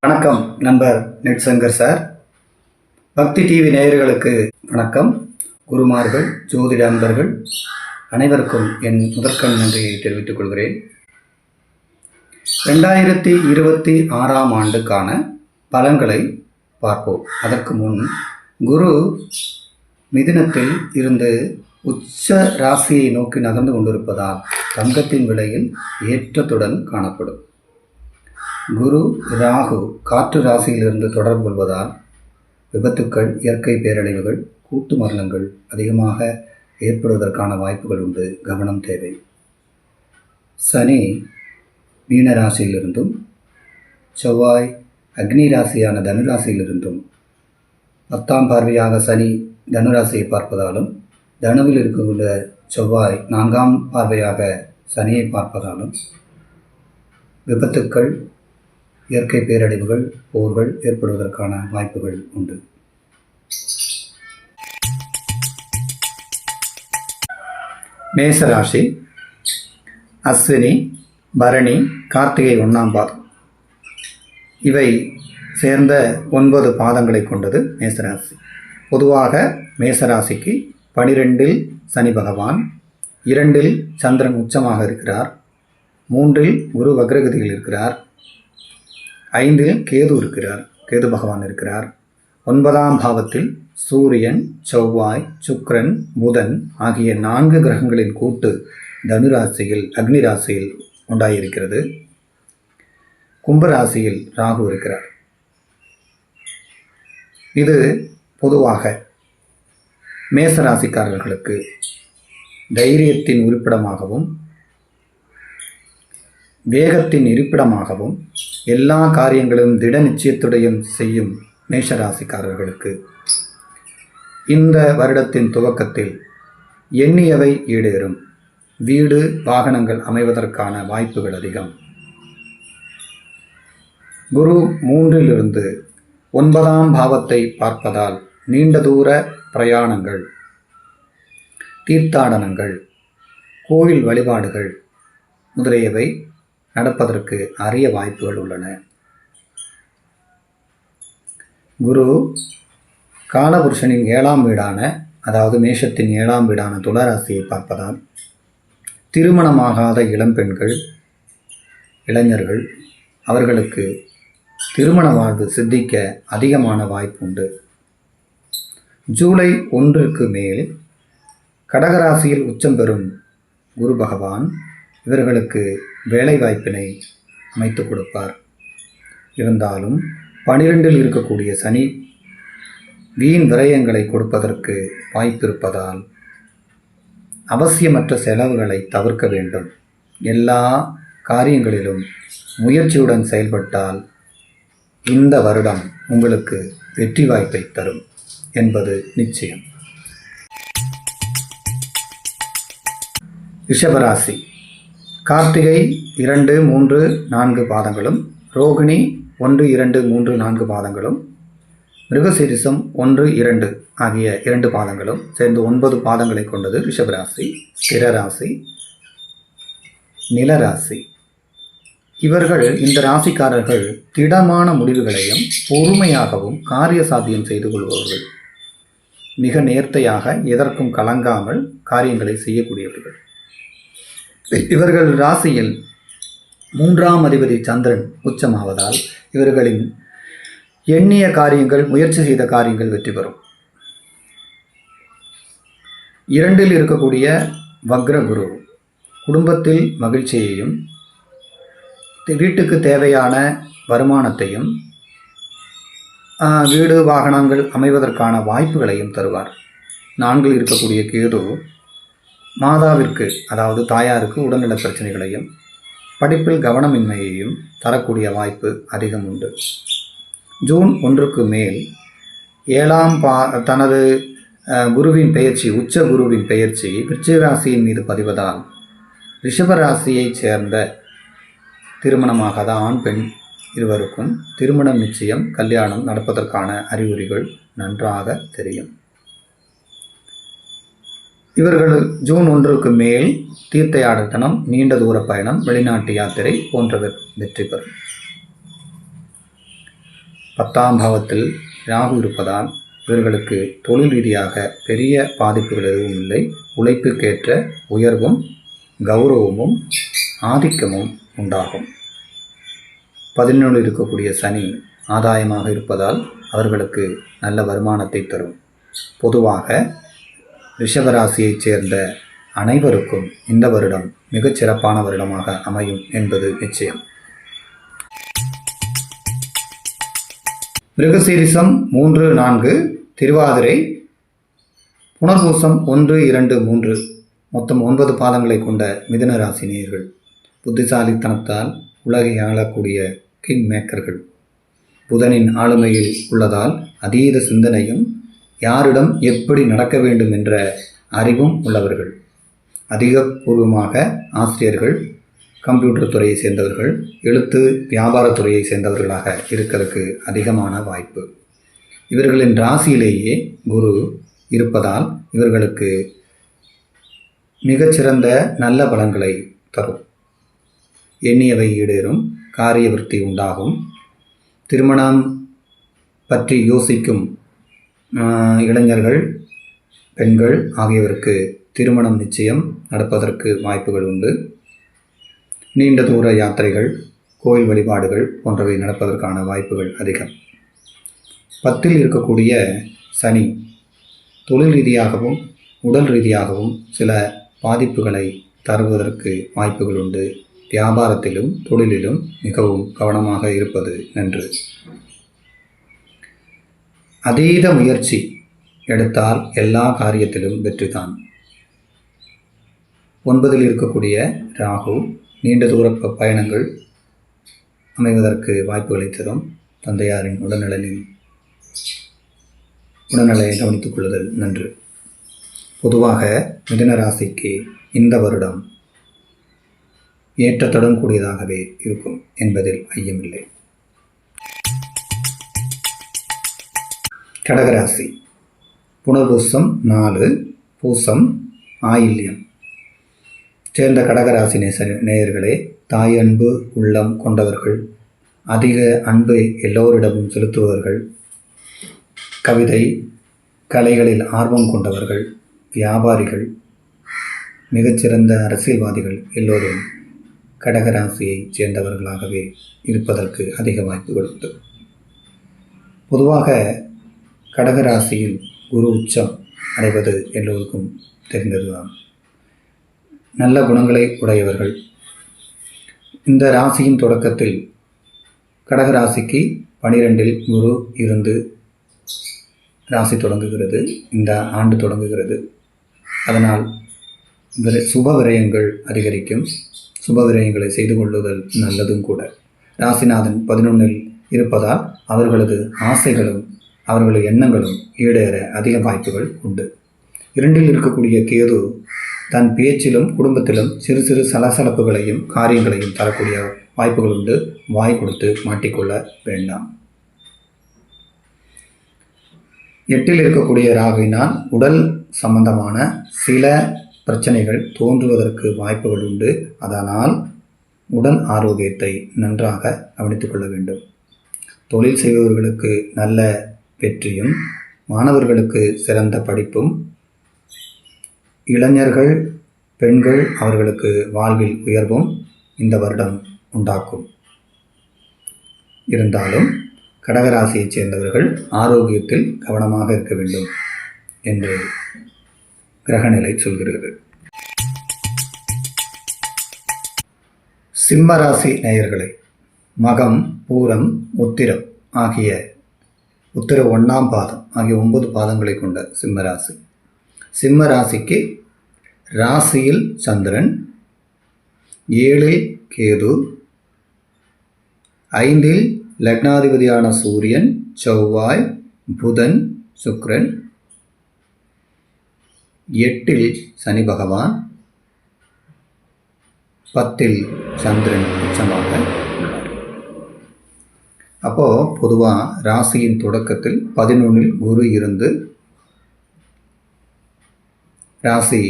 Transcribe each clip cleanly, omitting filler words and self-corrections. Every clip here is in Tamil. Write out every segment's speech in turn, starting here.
வணக்கம் நண்பர் நெட்சங்கர் சார். பக்தி டிவி நேயர்களுக்கு வணக்கம். குருமார்கள், ஜோதிட அன்பர்கள் அனைவருக்கும் என் முதற்கண் நன்றியை தெரிவித்துக் கொள்கிறேன். 2026ஆம் ஆண்டுக்கான பலன்களை பார்ப்போம். அதற்கு முன் குரு மிதுனத்தில் இருந்து உச்ச ராசியை நோக்கி நகர்ந்து கொண்டிருப்பதால் தங்கத்தின் விலையில் ஏற்றத்துடன் காணப்படும். குரு ராகு காற்று ராசியிலிருந்து தொடர்பு கொள்வதால் விபத்துக்கள், இயற்கை பேரழிவுகள், கூட்டு மரணங்கள் அதிகமாக ஏற்படுவதற்கான வாய்ப்புகள் உண்டு. கவனம் தேவை. சனி மீன ராசியிலிருந்தும் செவ்வாய் அக்னி ராசியான தனுராசியிலிருந்தும் 10ஆம் பார்வையாக சனி தனுராசியை பார்ப்பதாலும், தனுவில் இருக்கக்கூடிய செவ்வாய் 4ஆம் பார்வையாக சனியை பார்ப்பதாலும் விபத்துக்கள், இயற்கை பேரழிவுகள், போர்கள் ஏற்படுவதற்கான வாய்ப்புகள் உண்டு. மேசராசி அஸ்வினி, பரணி, கார்த்திகை 1ஆம் பாதம் இவை சேர்ந்த 9 பாதங்களை கொண்டது மேசராசி. பொதுவாக மேசராசிக்கு 12இல் சனி பகவான், 2இல் சந்திரன் உச்சமாக இருக்கிறார், 3இல் குரு வக்ரகதியில் இருக்கிறார், 5இல் கேது இருக்கிறார், கேது பகவான் இருக்கிறார். 9ஆம் பாவத்தில் சூரியன், செவ்வாய், சுக்கிரன், புதன் ஆகிய 4 கிரகங்களின் கூட்டு தனுராசியில் அக்னி ராசியில் உண்டாயிருக்கிறது. கும்பராசியில் ராகு இருக்கிறார். இது பொதுவாக மேசராசிக்காரர்களுக்கு தைரியத்தின் இருப்பிடமாகவும் வேகத்தின் இருப்பிடமாகவும் எல்லா காரியங்களும் திட நிச்சயத்துடன் செய்யும் மேஷராசிக்காரர்களுக்கு இந்த வருடத்தின் துவக்கத்தில் எண்ணியவை ஈடேறும். வீடு, வாகனங்கள் அமைவதற்கான வாய்ப்புகள் அதிகம். குரு 3இலிருந்து 9ஆம் பாவத்தை பார்ப்பதால் நீண்ட தூர பிரயாணங்கள், தீர்த்தாடனங்கள், கோவில் வழிபாடுகள் முதலியவை நடப்பதற்கு அரிய வாய்ப்புகள் உள்ளன. குரு காலபுருஷனின் 7ஆம் வீடான, அதாவது மேஷத்தின் 7ஆம் வீடான துளாராசியை பார்ப்பதால் திருமணமாகாத இளம்பெண்கள், இளைஞர்கள் அவர்களுக்கு திருமண வாழ்வு சித்திக்க அதிகமான வாய்ப்பு உண்டு. ஜூலை 1க்கு மேல் கடகராசியில் உச்சம் பெறும் குரு பகவான் இவர்களுக்கு வேலை வாய்ப்பினை அமைத்து கொடுப்பார். இருந்தாலும் 12இல் இருக்கக்கூடிய சனி வீண் விரயங்களை கொடுப்பதற்கு வாய்ப்பிருப்பதால் அவசியமற்ற செலவுகளை தவிர்க்க வேண்டும். எல்லா காரியங்களிலும் முயற்சியுடன் செயல்பட்டால் இந்த வருடம் உங்களுக்கு வெற்றி வாய்ப்பை தரும் என்பது நிச்சயம். ரிஷபராசி கார்த்திகை 2, 3, 4 பாதங்களும், ரோகிணி 1, 2, 3, 4 பாதங்களும், மிருகசீரிசம் 1, 2 ஆகிய 2 பாதங்களும் சேர்ந்து 9 பாதங்களை கொண்டது ரிஷபராசி. ஸ்திரராசி, நிலராசி. இவர்கள், இந்த ராசிக்காரர்கள் திடமான முடிவுகளையும் பொறுமையாகவும் காரிய சாத்தியம் செய்து கொள்பவர்கள். மிக நேர்த்தையாக எதற்கும் கலங்காமல் காரியங்களை செய்யக்கூடியவர்கள். இவர்கள் ராசியில் 3ஆம் அதிபதி சந்திரன் உச்சமாவதால் இவர்களின் எண்ணிய காரியங்கள், முயற்சி செய்த காரியங்கள் வெற்றி பெறும். 2இல் இருக்கக்கூடிய வக்ரகுரு குடும்பத்தில் மகிழ்ச்சியையும் வீட்டுக்கு தேவையான வருமானத்தையும் வீடு, வாகனங்கள் அமைவதற்கான வாய்ப்புகளையும் தருவார். 4இல் இருக்கக்கூடிய கேது மாதாவிற்கு, அதாவது தாயாருக்கு உடல்நல பிரச்சனைகளையும் படிப்பில் கவனமின்மையையும் தரக்கூடிய வாய்ப்பு அதிகம் உண்டு. ஜூன் 1க்கு மேல் 7ஆம் தனது குருவின் பெயர்ச்சி, உச்ச குருவின் பெயர்ச்சி விருச்சிக ராசியின் மீது பதிவதால் ரிஷபராசியைச் சேர்ந்த திருமணமாகாத ஆண், பெண் இருவருக்கும் திருமணம் நிச்சயம், கல்யாணம் நடப்பதற்கான அறிகுறிகள் நன்றாக தெரியும். இவர்கள் ஜூன் 1க்கு மேல் தீர்த்த யாத்திரம், நீண்ட தூர பயணம், வெளிநாட்டு யாத்திரை போன்றவை வெற்றி பெறும். 10ஆம் பாவத்தில் ராகு இருப்பதால் இவர்களுக்கு தொழில் ரீதியாக பெரிய பாதிப்புகள் எதுவும் இல்லை. உழைப்புக்கேற்ற உயர்வும் கௌரவமும் ஆதிக்கமும் உண்டாகும். 11 இருக்கக்கூடிய சனி ஆதாயமாக இருப்பதால் அவர்களுக்கு நல்ல வருமானத்தை தரும். பொதுவாக ரிஷபராசியைச் சேர்ந்த அனைவருக்கும் இந்த வருடம் மிகச் சிறப்பான வருடமாக அமையும் என்பது நிச்சயம். மிருகசீரிசம் 3, 4, திருவாதிரை, புனர்பூசம் 1, 2, 3 மொத்தம் 9 பாதங்களை கொண்ட மிதுன ராசி நேயர்கள் புத்திசாலித்தனத்தால் உலகை ஆளக்கூடிய கிங் மேக்கர்கள். புதனின் ஆளுமையில் உள்ளதால் அதீத சிந்தனையும் யாரிடம் எப்படி நடக்க வேண்டும் என்ற அறிவும் உள்ளவர்கள். அதிகபூர்வமாக ஆசிரியர்கள், கம்ப்யூட்டர் துறையை சேர்ந்தவர்கள், எழுத்து வியாபாரத்துறையை சேர்ந்தவர்களாக இருக்கிறதுக்கு அதிகமான வாய்ப்பு. இவர்களின் ராசியிலேயே குரு இருப்பதால் இவர்களுக்கு மிகச்சிறந்த நல்ல பலன்களை தரும். எண்ணியவை ஈடேறும், காரிய விருத்தி உண்டாகும். திருமணம் பற்றி யோசிக்கும் இளைஞர்கள், பெண்கள் ஆகியவருக்கு திருமணம் நிச்சயம் நடப்பதற்கு வாய்ப்புகள் உண்டு. நீண்ட தூர யாத்திரைகள், கோயில் வழிபாடுகள் போன்றவை நடப்பதற்கான வாய்ப்புகள் அதிகம். 10ல் இருக்கக்கூடிய சனி தொழில் ரீதியாகவும் உடல் ரீதியாகவும் சில பாதிப்புகளை தருவதற்கு வாய்ப்புகள் உண்டு. வியாபாரத்திலும் தொழிலிலும் மிகவும் கவனமாக இருப்பது நன்று. அதீத முயற்சி எடுத்தால் எல்லா காரியத்திலும் வெற்றிதான். 9ல் இருக்கக்கூடிய ராகு நீண்ட தூர பயணங்கள் அமைவதற்கு வாய்ப்புகளை தரும். தந்தையாரின் உடல்நிலையை கவனித்துக் கொள்ளுதல் நன்று. பொதுவாக மிதுன ராசிக்கு இந்த வருடம் ஏற்றத்துடன் கூடியதாகவே இருக்கும் என்பதில் ஐயமில்லை. கடகராசி புனர்பூசம் 4, பூசம், ஆயில்யம் சேர்ந்த கடகராசி நேயர்களே தாய் அன்பு உள்ளம் கொண்டவர்கள், அதிக அன்பை எல்லோரிடமும் செலுத்துபவர்கள், கவிதை கலைகளில் ஆர்வம் கொண்டவர்கள், வியாபாரிகள், மிகச்சிறந்த அரசியல்வாதிகள் எல்லோரும் கடகராசியை சேர்ந்தவர்களாகவே இருப்பதற்கு அதிக வாய்ப்புகள் உண்டு. பொதுவாக கடகராசியில் குரு உச்சம் அடைவது எல்லோருக்கும் தெரிந்ததுதான். நல்ல குணங்களை உடையவர்கள். இந்த ராசியின் தொடக்கத்தில் கடகராசிக்கு 12ல் குரு இருந்து ராசி தொடங்குகிறது, இந்த ஆண்டு தொடங்குகிறது. அதனால் சுப விரயங்கள் அதிகரிக்கும். சுப விரயங்களை செய்து கொள்ளுதல் நல்லதும் கூட. ராசிநாதன் 11ல் இருப்பதால் அவர்களது ஆசைகளும் அவர்களது எண்ணங்களும் ஈடேற அதிக வாய்ப்புகள் உண்டு. 2ல் இருக்கக்கூடிய கேது தன் பேச்சிலும் குடும்பத்திலும் சிறு சிறு சலசலப்புகளையும் காரியங்களையும் தரக்கூடிய வாய்ப்புகள் உண்டு. வாய் கொடுத்து மாட்டிக்கொள்ள வேண்டாம். 8ல் இருக்கக்கூடிய ராகுவினால் உடல் சம்பந்தமான சில பிரச்சனைகள் தோன்றுவதற்கு வாய்ப்புகள் உண்டு. அதனால் உடல் ஆரோக்கியத்தை நன்றாக கவனித்துக் கொள்ள வேண்டும். தொழில் செய்பவர்களுக்கு நல்ல வெற்றியும், மாணவர்களுக்கு சிறந்த படிப்பும், இளைஞர்கள், பெண்கள் அவர்களுக்கு வாழ்வில் உயர்வும் இந்த வருடம் உண்டாக்கும். இருந்தாலும் கடகராசியைச் சேர்ந்தவர்கள் ஆரோக்கியத்தில் கவனமாக இருக்க வேண்டும் என்று கிரகநிலை சொல்கிறது. சிம்மராசி நேயர்களை மகம், பூரம், உத்திரம் ஆகிய உத்திரம் 1ஆம் பாதம் ஆகிய 9 பாதங்களை கொண்ட சிம்மராசி. சிம்ம ராசிக்கு ராசியில் சந்திரன், 7ல் கேது, 5ல் லக்னாதிபதியான சூரியன், செவ்வாய், புதன், சுக்கிரன், 8ல் சனி பகவான், 10ல் சந்திரன் உச்சமாக உள்ளார். அப்போது பொதுவாக ராசியின் தொடக்கத்தில் 11ல் குரு இருந்து ராசி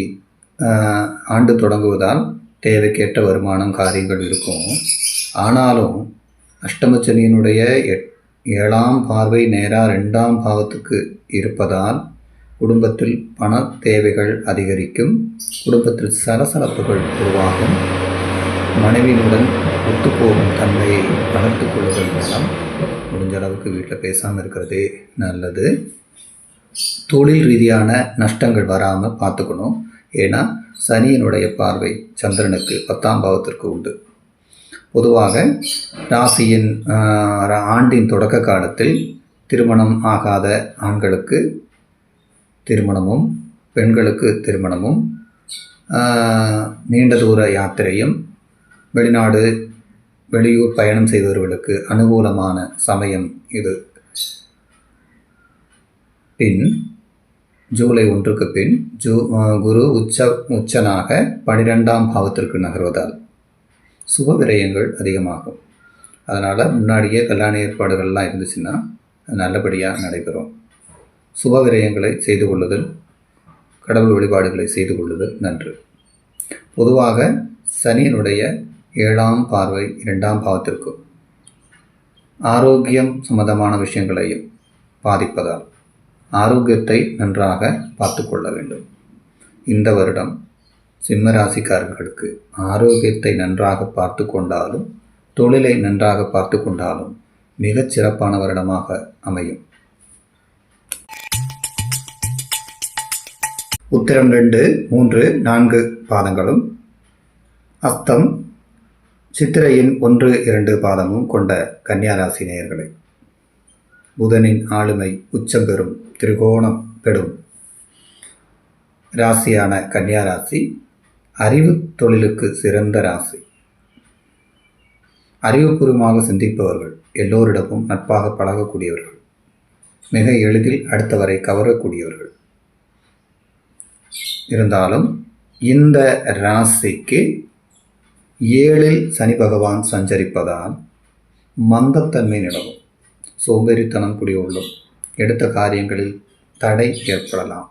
ஆண்டு தொடங்குவதால் தேவைக்கேற்ற வருமானம் காரியங்கள் இருக்கும். ஆனாலும் அஷ்டமச்சனியினுடைய 7ஆம் பார்வை நேராக 2ஆம் பாவத்துக்கு இருப்பதால் குடும்பத்தில் பண தேவைகள் அதிகரிக்கும். குடும்பத்தில் சலசலப்புகள் உருவாகும். மனைவியினுடன் ஒத்துப்போகும் தன்மையை வளர்த்து கொள்வதன் மூலம் முடிஞ்ச அளவுக்கு வீட்டில் பேசாமல் இருக்கிறதே நல்லது. தொழில் ரீதியான நஷ்டங்கள் வராமல் பார்த்துக்கணும். ஏன்னா சனியினுடைய பார்வை சந்திரனுக்கு 10ஆம் பாவத்திற்கு உண்டு. பொதுவாக ராசியின் ஆண்டின் தொடக்க காலத்தில் திருமணம் ஆகாத ஆண்களுக்கு திருமணமும் பெண்களுக்கு திருமணமும் நீண்ட தூர யாத்திரையும் வெளிநாடு வெளியூர் பயணம் செய்தவர்களுக்கு அனுகூலமான சமயம் இது. பின் ஜூலை 1க்கு பின் குரு உச்சனாக 12ஆம் பாவத்திற்கு நகர்வதால் சுப விரயங்கள் அதிகமாகும். அதனால் முன்னாடியே கல்யாண ஏற்பாடுகள்லாம் இருந்துச்சுன்னா நல்லபடியாக நடைபெறும். சுப விரயங்களை செய்து கொள்ளுதல், கடவுள் வழிபாடுகளை செய்து கொள்ளுதல் நன்று. பொதுவாக சனியினுடைய 7ஆம் பார்வை 2ஆம் பாவத்திற்கும் ஆரோக்கியம் சம்பந்தமான விஷயங்களையும் பாதிப்பதால் ஆரோக்கியத்தை நன்றாக பார்த்து கொள்ள வேண்டும். இந்த வருடம் சிம்ம ராசிக்காரர்களுக்கு ஆரோக்கியத்தை நன்றாக பார்த்து கொண்டாலும் தொழிலை நன்றாக பார்த்து கொண்டாலும் மிகச் சிறப்பான வருடமாக அமையும். உத்திரம் 2, 3, 4 பாதங்களும் அஸ்தம் சித்திரையின் 1, 2 பாதமும் கொண்ட கன்னியாராசி நேயர்களை புதனின் ஆளுமை உச்சம் பெறும் திரிகோணம் பெறும் ராசியான கன்னியாராசி அறிவு தொழிலுக்கு சிறந்த ராசி. அறிவுபூர்வமாக சிந்திப்பவர்கள், எல்லோரிடமும் நட்பாக பழகக்கூடியவர்கள், மிக எளிதில் அடுத்தவரை கவரக்கூடியவர்கள். இருந்தாலும் இந்த ராசிக்கு 7ல் சனி பகவான் சஞ்சரிப்பதால் மந்தத்தன்மை நிலவும், சோம்பேறித்தனம் குடியுள்ளும், எடுத்த காரியங்களில் தடை ஏற்படலாம்.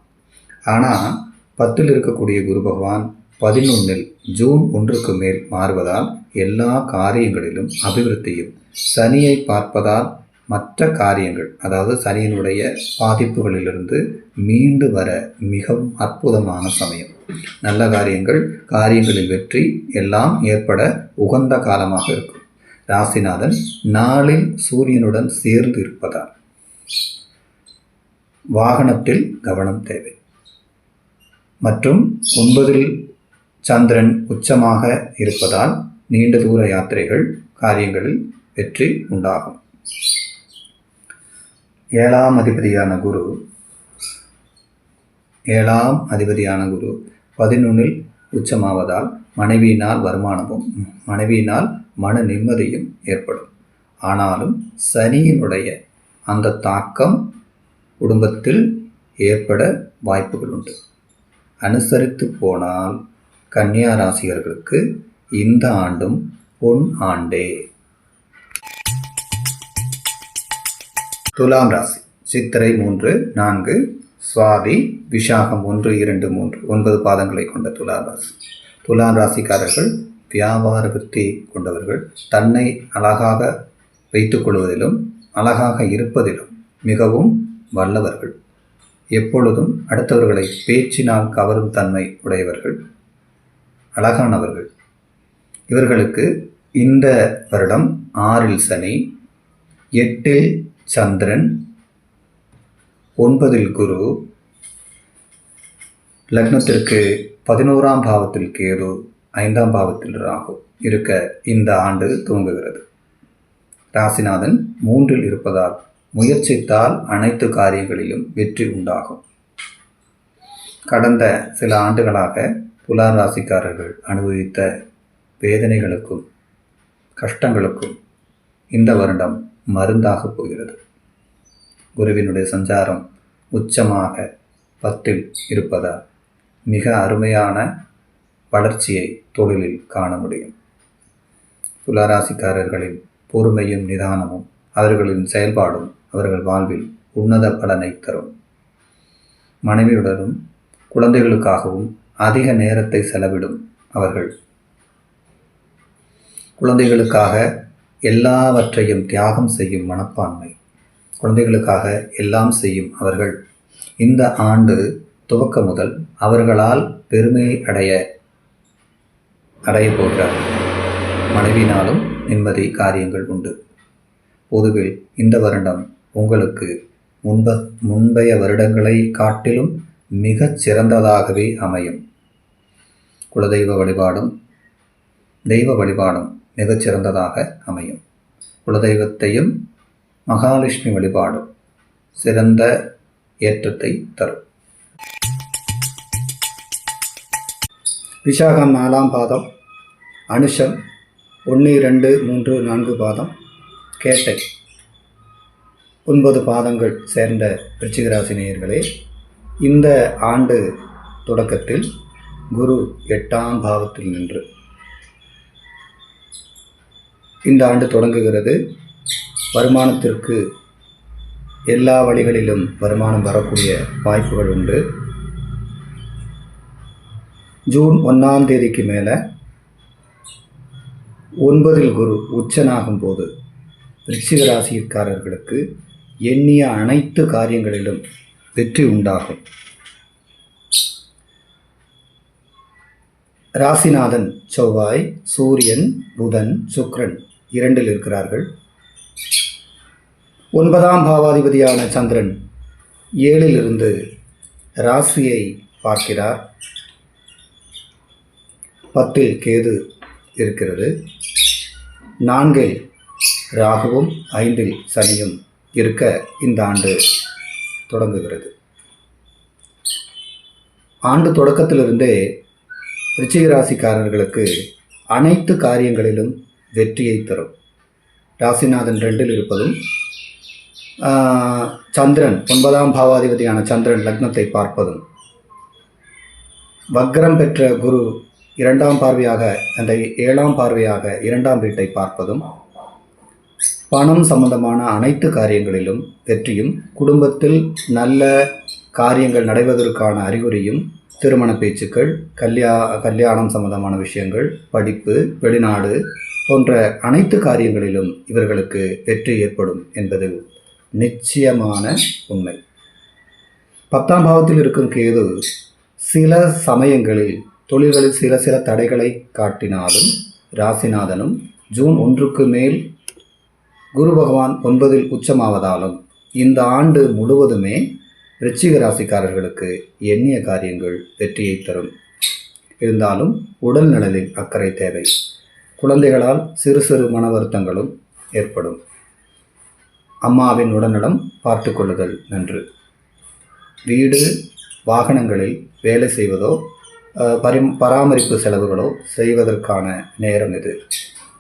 ஆனால் 10ல் இருக்கக்கூடிய குரு பகவான் 11ல் ஜூன் 1க்கு மேல் மாறுவதால் எல்லா காரியங்களிலும் அபிவிருத்தியும், சனியை பார்ப்பதால் மற்ற காரியங்கள், அதாவது சனியினுடைய பாதிப்புகளிலிருந்து மீண்டு வர மிகவும் அற்புதமான சமயம். நல்ல காரியங்களில் வெற்றி எல்லாம் ஏற்பட உகந்த காலமாக இருக்கும். ராசிநாதன் 4ல் சூரியனுடன் சேர்ந்து இருப்பதால் வாகனத்தில் கவனம் தேவை. மற்றும் 9ல் சந்திரன் உச்சமாக இருப்பதால் நீண்ட தூர யாத்திரைகள் காரியங்களில் வெற்றி உண்டாகும். 7ஆம் அதிபதியான குரு 11ல் உச்சமாவதால் மனைவியினால் வருமானமும் மனைவியினால் மன நிம்மதியும் ஏற்படும். ஆனாலும் சனியினுடைய அந்த தாக்கம் குடும்பத்தில் ஏற்பட வாய்ப்புகள் உண்டு. அனுசரித்து போனால் கன்னியா ராசிகர்களுக்கு இந்த ஆண்டும் பொன் ஆண்டே. துலாம் ராசி சித்திரை 3, 4, சுவாதி, விசாகம் 1, 2, 3 9 பாதங்களை கொண்ட துலாம் ராசி. துலாம் ராசிக்காரர்கள் வியாபார விருத்தி கொண்டவர்கள். தன்னை அழகாக வைத்துக் கொள்வதிலும் அழகாக இருப்பதிலும் மிகவும் வல்லவர்கள். எப்பொழுதும் அடுத்தவர்களை பேச்சினால் கவரும் தன்மை உடையவர்கள், அழகானவர்கள். இவர்களுக்கு இந்த வருடம் 6ல் சனி, 8ல் சந்திரன், 9ல் குரு, லக்னத்திற்கு 11ஆம் பாவத்தில் கேது, 5ஆம் பாவத்தில் ராகு இருக்க இந்த ஆண்டு துவங்குகிறது. ராசிநாதன் 3ல் இருப்பதால் முயற்சித்தால் அனைத்து காரியங்களிலும் வெற்றி உண்டாகும். கடந்த சில ஆண்டுகளாக துலா ராசிக்காரர்கள் அனுபவித்த வேதனைகளுக்கும் கஷ்டங்களுக்கும் இந்த வருடம் மருந்தாக போகிறது. குருவினுடைய சஞ்சாரம் உச்சமாக 10ல் இருப்பதால் மிக அருமையான வளர்ச்சியை தொழிலில் காண முடியும். துளாராசிக்காரர்களின் பொறுமையும் நிதானமும் அவர்களின் செயல்பாடும் அவர்கள் வாழ்வில் உன்னத பலனை தரும். மனைவியுடனும் குழந்தைகளுக்காகவும் அதிக நேரத்தை செலவிடும் அவர்கள். குழந்தைகளுக்காக எல்லாவற்றையும் தியாகம் செய்யும் மனப்பான்மை, குழந்தைகளுக்காக எல்லாம் செய்யும் அவர்கள் இந்த ஆண்டு துவக்க முதல் அவர்களால் பெருமை அடைய போகிறார்கள். மனைவினாலும் நிம்மதி காரியங்கள் உண்டு. பொதுவில் இந்த வருடம் உங்களுக்கு முந்தைய வருடங்களை காட்டிலும் மிகச் சிறந்ததாகவே அமையும். குலதெய்வ வழிபாடும் தெய்வ வழிபாடும் மிகச்சிறந்ததாக அமையும். குலதெய்வத்தையும் மகாலட்சுமி வழிபாடும் சிறந்த ஏற்றத்தை தரும். விசாகம் 4ஆம் பாதம், அனுஷம் 1, 2, 3, 4 பாதம், கேட்டை 9 பாதங்கள் சேர்ந்த விருச்சிக ராசி நேயர்களே, இந்த ஆண்டு தொடக்கத்தில் குரு 8ஆம் பாவத்தில் நின்று இந்த ஆண்டு தொடங்குகிறது. வருமானத்திற்கு எல்லா வழிகளிலும் வருமானம் வரக்கூடிய வாய்ப்புகள் உண்டு. ஜூன் 1ஆம் தேதிக்கு மேலே 9இல் குரு உச்சனாகும் போது விருச்சிக ராசிக்காரர்களுக்கு எண்ணிய அனைத்து காரியங்களிலும் வெற்றி உண்டாகும். ராசிநாதன் செவ்வாய், சூரியன், புதன், சுக்கிரன் 2இல் இருக்கிறார்கள். 9ஆம் பாவாதிபதியான சந்திரன் 7இல் இருந்து ராசியை பார்க்கிறார். 10இல் கேது இருக்கிறது. 4இல் ராகுவும் 5இல் சனியும் இருக்க இந்த ஆண்டு தொடங்குகிறது. ஆண்டு தொடக்கத்திலிருந்தே விருச்சிக ராசிக்காரர்களுக்கு அனைத்து காரியங்களிலும் வெற்றியை தரும். ராசிநாதன் 2இல் இருப்பதும் சந்திரன் 9ஆம் பாவாதிபதியான சந்திரன் லக்னத்தை பார்ப்பதும், வக்ரம் பெற்ற குரு 2ஆம் பார்வையாக அந்த 7ஆம் பார்வையாக 2ஆம் வீட்டை பார்ப்பதும் பணம் சம்பந்தமான அனைத்து காரியங்களிலும் வெற்றியும், குடும்பத்தில் நல்ல காரியங்கள் நடைவதற்கான அறிகுறியும், திருமண பேச்சுக்கள், கல்யாணம் சம்பந்தமான விஷயங்கள், படிப்பு, வெளிநாடு போன்ற அனைத்து காரியங்களிலும் இவர்களுக்கு வெற்றி ஏற்படும் என்பது நிச்சயமான உண்மை. 10ஆம் பாவத்தில் இருக்கும் கேது சில சமயங்களில் தொழில்களில் சில தடைகளை காட்டினாலும், ராசிநாதனும் ஜூன் 1க்கு மேல் குரு பகவான் 9இல் உச்சமாவதாலும் இந்த ஆண்டு முழுவதுமே விருச்சிக ராசிக்காரர்களுக்கு எண்ணிய காரியங்கள் வெற்றியை தரும். இருந்தாலும் உடல் நலனில் அக்கறை தேவை. குழந்தைகளால் சிறு சிறு மன வருத்தங்களும் ஏற்படும். அம்மாவின் உடல்நலம் பார்த்து கொள்ளுதல் நன்று. வீடு வாகனங்களில் வேலை செய்வதோ பராமரிப்பு செலவுகளோ செய்வதற்கான நேரம் இது.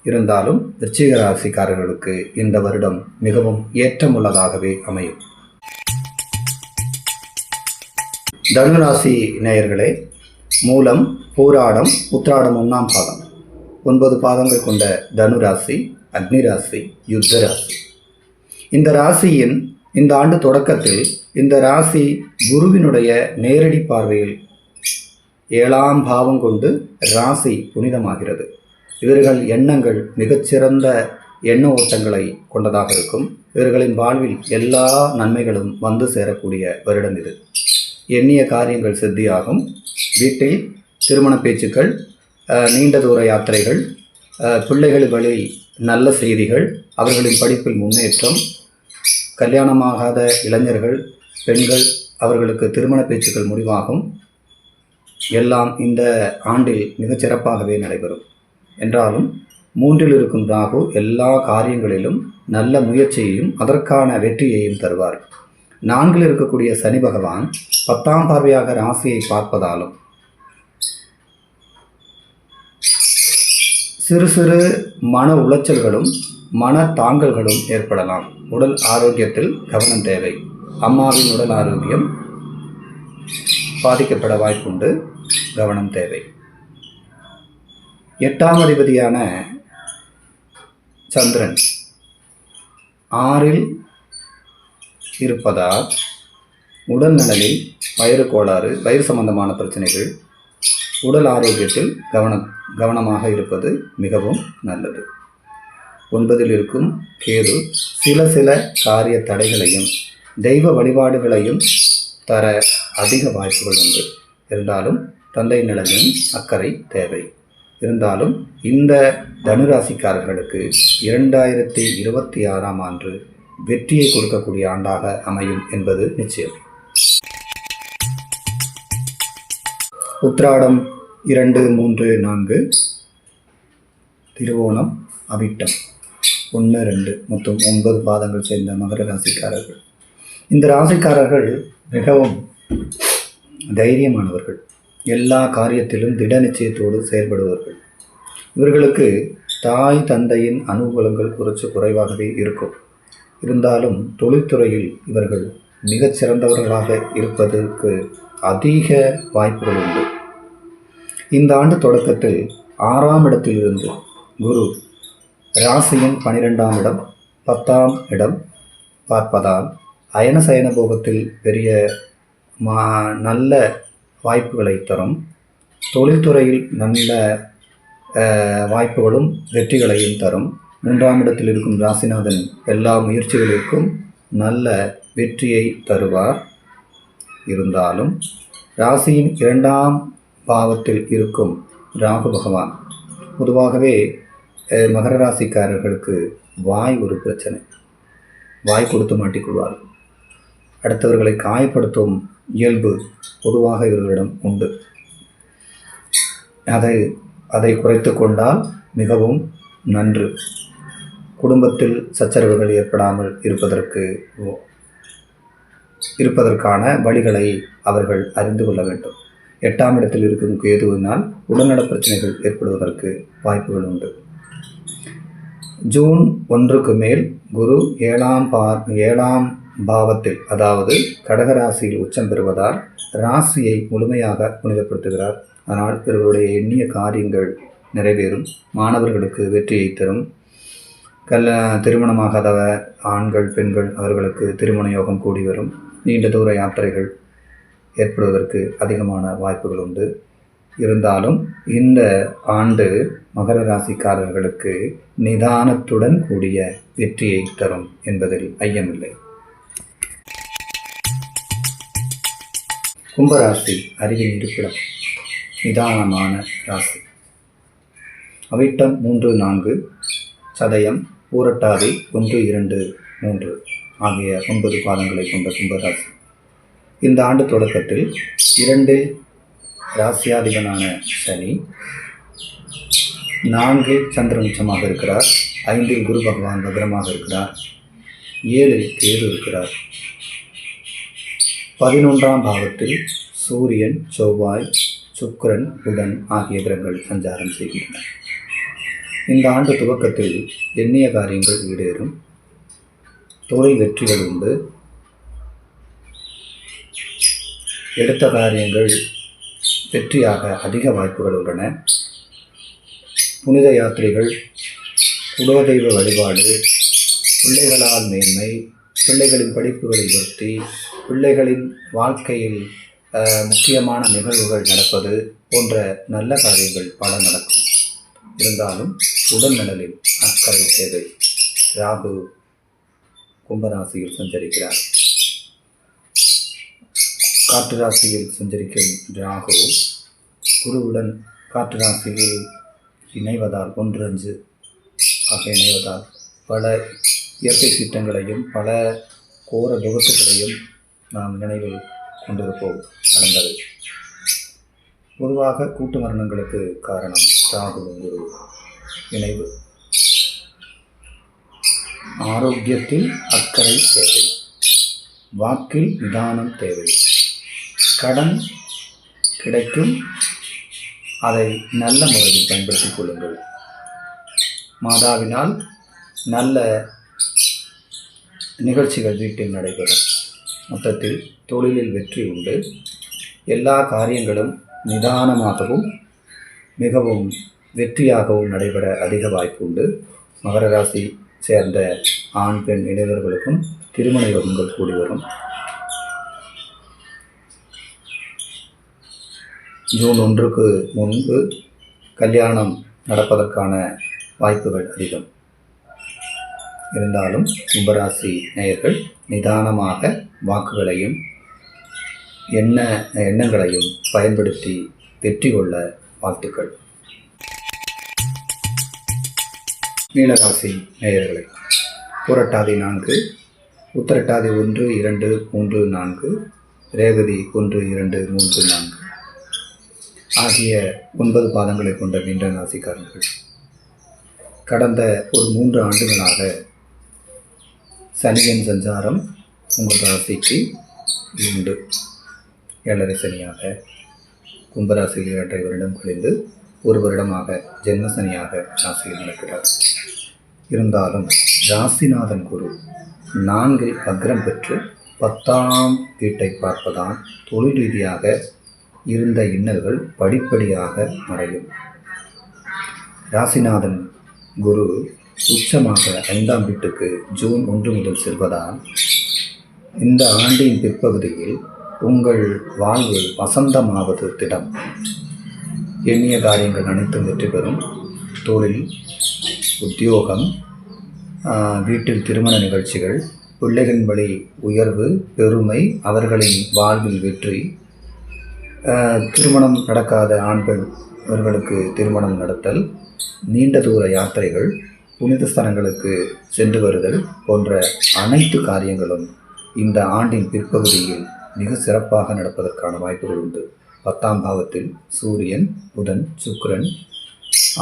இருந்தாலும் விருச்சிக ராசிக்காரர்களுக்கு இந்த வருடம் மிகவும் ஏற்றமுள்ளதாகவே அமையும். தனுராசி நேயர்களே, மூலம், பூராடம், உத்திராடம் 1ஆம் பாதம் 9 பாதங்கள் கொண்ட தனுராசி அக்னி ராசி, யுத்த ராசி. இந்த ராசியின் இந்த ஆண்டு தொடக்கத்தில் இந்த ராசி குருவினுடைய நேரடி பார்வையில் 7ஆம் பாவம் கொண்டு ராசி புனிதமாகிறது. இவர்கள் எண்ணங்கள் மிகச்சிறந்த எண்ண ஓட்டங்களை கொண்டதாக இருக்கும். இவர்களின் வாழ்வில் எல்லா நன்மைகளும் வந்து சேரக்கூடிய வருடம் இது. எண்ணிய காரியங்கள் சித்தியாகும். வீட்டில் திருமண பேச்சுக்கள், நீண்ட தூர யாத்திரைகள், பிள்ளைகள் வழி நல்ல செய்திகள், அவர்களின் படிப்பில் முன்னேற்றம், கல்யாணமாகாத இளைஞர்கள், பெண்கள் அவர்களுக்கு திருமண பேச்சுக்கள் முடிவாகும். எல்லாம் இந்த ஆண்டில் மிகச்சிறப்பாகவே நடைபெறும். என்றாலும் 3இல் இருக்கும் ராகு எல்லா காரியங்களிலும் நல்ல முயற்சியையும் அதற்கான வெற்றியையும் தருவார். 4இல் இருக்கக்கூடிய சனி பகவான் 10ஆம் பார்வையாக ராசியை பார்ப்பதாலும் சிறு சிறு மன உளைச்சல்களும் மன தாங்கல்களும் ஏற்படலாம். உடல் ஆரோக்கியத்தில் கவனம் தேவை. அம்மாவின் உடல் ஆரோக்கியம் பாதிக்கப்பட வாய்ப்புண்டு. கவனம் தேவை. 8ஆம் அதிபதியான சந்திரன் 6இல் இருப்பதால் உடல் நலனில் வயிறு கோளாறு, வயிறு சம்பந்தமான பிரச்சனைகள், உடல் ஆரோக்கியத்தில் கவனமாக இருப்பது மிகவும் நல்லது. 9 இருக்கும் கேது சில காரிய தடைகளையும் தெய்வ வழிபாடுகளையும் தர அதிக வாய்ப்புகள் உண்டு. இருந்தாலும் தந்தை நலனில் அக்கறை தேவை. இருந்தாலும் இந்த தனுராசிக்காரர்களுக்கு 2026ஆம் ஆண்டு வெற்றியை கொடுக்கக்கூடிய ஆண்டாக அமையும் என்பது நிச்சயம். உத்திராடம் 2, 3, 4, திருவோணம், அவிட்டம் 1, 2 மொத்தம் 9 பாதங்கள் சேர்ந்த மகர ராசிக்காரர்கள். இந்த ராசிக்காரர்கள் மிகவும் தைரியமானவர்கள். எல்லா காரியத்திலும் திட நிச்சயத்தோடு செயல்படுவார்கள். இவர்களுக்கு தாய் தந்தையின் அனுகூலங்கள் குறைவாகவே இருக்கும். இருந்தாலும் தொழில்துறையில் இவர்கள் மிகச் சிறந்தவர்களாக இருப்பதற்கு அதிக வாய்ப்புகள் உண்டு. இந்த ஆண்டு தொடக்கத்தில் 6ஆம் இடத்திலிருந்து குரு ராசியின் 12ஆம் இடம் 10ஆம் இடம் பார்ப்பதால் அயன சயன போகத்தில் பெரிய நல்ல வாய்ப்புகளை தரும். தொழில்துறையில் நல்ல வாய்ப்புகளும் வெற்றிகளையும் தரும். 3ஆம் இடத்தில் இருக்கும் ராசிநாதன் எல்லா முயற்சிகளுக்கும் நல்ல வெற்றியை தருவார். இருந்தாலும் ராசியின் 2ஆம் பாவத்தில் இருக்கும் ராகு பகவான் பொதுவாகவே மகர ராசிக்காரர்களுக்கு வாய் ஒரு பிரச்சனை. வாய் கொடுத்து மாட்டிக்கொள்வார்கள். அடுத்தவர்களை காயப்படுத்தும் இயல்பு பொதுவாக இவர்களிடம் உண்டு. அதை குறைத்து கொண்டால் மிகவும் நன்று. குடும்பத்தில் சச்சரவுகள் ஏற்படாமல் இருப்பதற்கான வழிகளை அவர்கள் அறிந்து கொள்ள வேண்டும். 8ஆம் இடத்தில் இருக்கும் கேதுவினால் உடல்நல பிரச்சனைகள் ஏற்படுவதற்கு வாய்ப்புகள் உண்டு. ஜூன் 1க்கு மேல் குரு 7ஆம் பாவத்தில், அதாவது கடகராசியில் உச்சம் பெறுவதால் ராசியை முழுமையாக புனிதப்படுத்துகிறார். அதனால் இவர்களுடைய எண்ணிய காரியங்கள் நிறைவேறும். மாணவர்களுக்கு வெற்றியை தரும். திருமணமாகாத ஆண்கள் பெண்கள் அவர்களுக்கு திருமண யோகம் கூடி வரும். நீண்ட தூர யாத்திரைகள் ஏற்படுவதற்கு அதிகமான வாய்ப்புகள் உண்டு. இருந்தாலும் இந்த ஆண்டு மகர ராசிக்காரர்களுக்கு நிதானத்துடன் கூடிய வெற்றியை தரும் என்பதில் ஐயமில்லை. கும்பராசி அறிவின் இருப்பிடம், நிதானமான ராசி. அவிட்டம் 3, 4, சதயம், பூரட்டாதி 1, 2, 3 ஆகிய 9 பாதங்களை கொண்ட கும்பராசி. இந்த ஆண்டு தொடக்கத்தில் 2 ராசியாதிபனான சனி, 4 சந்திரன் உச்சமாக இருக்கிறார், 5 குரு பகவான் பத்திரமாக இருக்கிறார், 7 கேது இருக்கிறார், 11ஆம் பாவத்தில் சூரியன், செவ்வாய், சுக்கிரன், புதன் ஆகிய கிரகங்கள் சஞ்சாரம் செய்கின்றன. இந்த ஆண்டு துவக்கத்தில் எண்ணிய காரியங்கள் ஈடேறும். தொழில் வெற்றிகள் உண்டு. எடுத்த காரியங்கள் வெற்றியாக அதிக வாய்ப்புகள் உள்ளன. புனித யாத்திரைகள், குலதெய்வ வழிபாடு, பிள்ளைகளால் மேன்மை, பிள்ளைகளின் படிப்புகளை உயர்த்தி, பிள்ளைகளின் வாழ்க்கையில் முக்கியமான நிகழ்வுகள் நடப்பது போன்ற நல்ல காரியங்கள் பல நடக்கும். இருந்தாலும் உடல் நலனில் அக்கறை தேவை. ராகு கும்பராசியில் சஞ்சரிக்கிறார். காற்று ராசியில் சஞ்சரிக்கும் ராகு குருவுடன் காற்று ராசியில் இணைவதால் 1, 5 ஆக இணைவதால் பல இயற்கை சீற்றங்களையும் பல கோர விபத்துகளையும் நாம் நினைவில் கொண்டிருப்போம். நடந்தது பொதுவாக கூட்டு மரணங்களுக்கு காரணம் ராகுவும் குரு இணைவு. ஆரோக்கியத்தில் அக்கறை தேவை. வாக்கில் நிதானம் தேவை. கடன் கிடைக்கும், அதை நல்ல முறையில் பயன்படுத்திக் கொள்ளுங்கள். மாதாவினால் நல்ல நிகழ்ச்சிகள் வீட்டில் நடைபெறும். மொத்தத்தில் தொழிலில் வெற்றி உண்டு. எல்லா காரியங்களும் நிதானமாகவும் மிகவும் வெற்றியாகவும் நடைபெற அதிக வாய்ப்பு உண்டு. மகர ராசி சேர்ந்த ஆண் பெண் இளைஞர்களுக்கும் திருமண யோகங்கள் கூடி வரும். ஜூன் 1க்கு முன்பு கல்யாணம் நடப்பதற்கான வாய்ப்புகள் அதிகம். இருந்தாலும் கும்பராசி நேயர்கள் நிதானமாக வாக்குகளையும் எண்ணங்களையும் பயன்படுத்தி வெற்றி கொள்ள வாழ்த்துக்கள். மீனராசி நேயர்களை புரட்டாதி 4, உத்திரட்டாதி 1, 2, 3, 4, ரேவதி 1, 2, 3, 4 ஆகிய 9 பாதங்களை கொண்ட மீன ராசிக்காரர்கள் கடந்த ஒரு 3 ஆண்டுகளாக சனியின் சஞ்சாரம் உங்கள் ராசிக்கு உண்டு. 7.5 சனியாக கும்பராசியில் 2.5 வருடம் கழிந்து 1 வருடமாக ஜென்மசனியாக ராசியில் நடக்கிறார். இருந்தாலும் ராசிநாதன் குரு 4 வக்ரம் பெற்று 10ஆம் வீட்டை பார்ப்பதால் தொழில் ரீதியாக இருந்த இன்னல்கள் படிப்படியாக மறையும். ராசிநாதன் குரு உச்சமாக 5ஆம் வீட்டுக்கு ஜூன் 1 முதல் செல்வதால் இந்த ஆண்டின் பிற்பகுதியில் உங்கள் வாழ்வு வசந்தமாவது திடம். எண்ணிய காரியங்கள் அனைத்தும் வெற்றி பெறும். தொழில், உத்தியோகம், வீட்டில் திருமண நிகழ்ச்சிகள், பிள்ளைகளின் வழி உயர்வு, பெருமை, அவர்களின் வாழ்வில் வெற்றி, திருமணம் நடக்காத ஆண்கள் அவர்களுக்கு திருமணம் நடத்தல், நீண்ட தூர யாத்திரைகள், புனித ஸ்தலங்களுக்கு சென்று வருதல் போன்ற அனைத்து காரியங்களும் இந்த ஆண்டின் பிற்பகுதியில் மிக சிறப்பாக நடப்பதற்கான வாய்ப்புகள் உண்டு. 10ஆம் பாவத்தில் சூரியன், புதன், சுக்கிரன்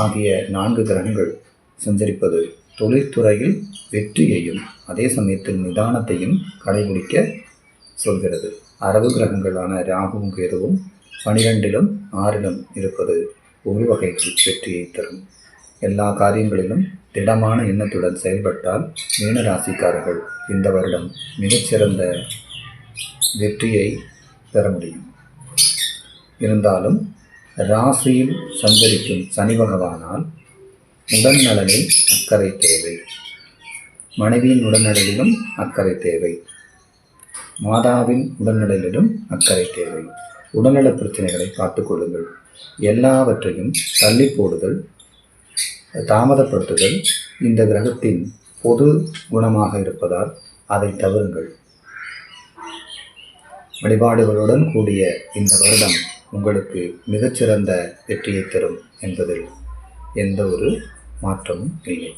ஆகிய 4 கிரகங்கள் சஞ்சரிப்பது தொழில்துறையில் வெற்றியையும் அதே சமயத்தில் நிதானத்தையும் கடைபிடிக்க சொல்கிறது. அரபு கிரகங்களான ராகுவும் கேதுவும் 12லும் 6லும் இருப்பது ஒரு வகை வெற்றியை தரும். எல்லா காரியங்களிலும் திடமான எண்ணத்துடன் செயல்பட்டால் மீனராசிக்காரர்கள் இந்த வருடம் மிகச்சிறந்த வெற்றியை பெற முடியும். இருந்தாலும் ராசியில் சஞ்சரிக்கும் சனி பகவானால் உடல்நலனில் அக்கறை தேவை. மனைவியின் உடல்நலனிலும் அக்கறை தேவை. மாதாவின் உடல்நலனிலும் அக்கறை தேவை. உடல்நல பிரச்சனைகளை பார்த்து கொள்ளுங்கள். எல்லாவற்றையும் தள்ளி போடுதல், தாமதப்படுத்துதல் இந்த கிரகத்தின் பொது குணமாக இருப்பதால் அதை தவிருங்கள். வழிபாடுகளுடன் கூடிய இந்த வருடம் உங்களுக்கு மிகச்சிறந்த வெற்றியை தரும் என்பதில் எந்த ஒரு மாற்றமும் இல்லை.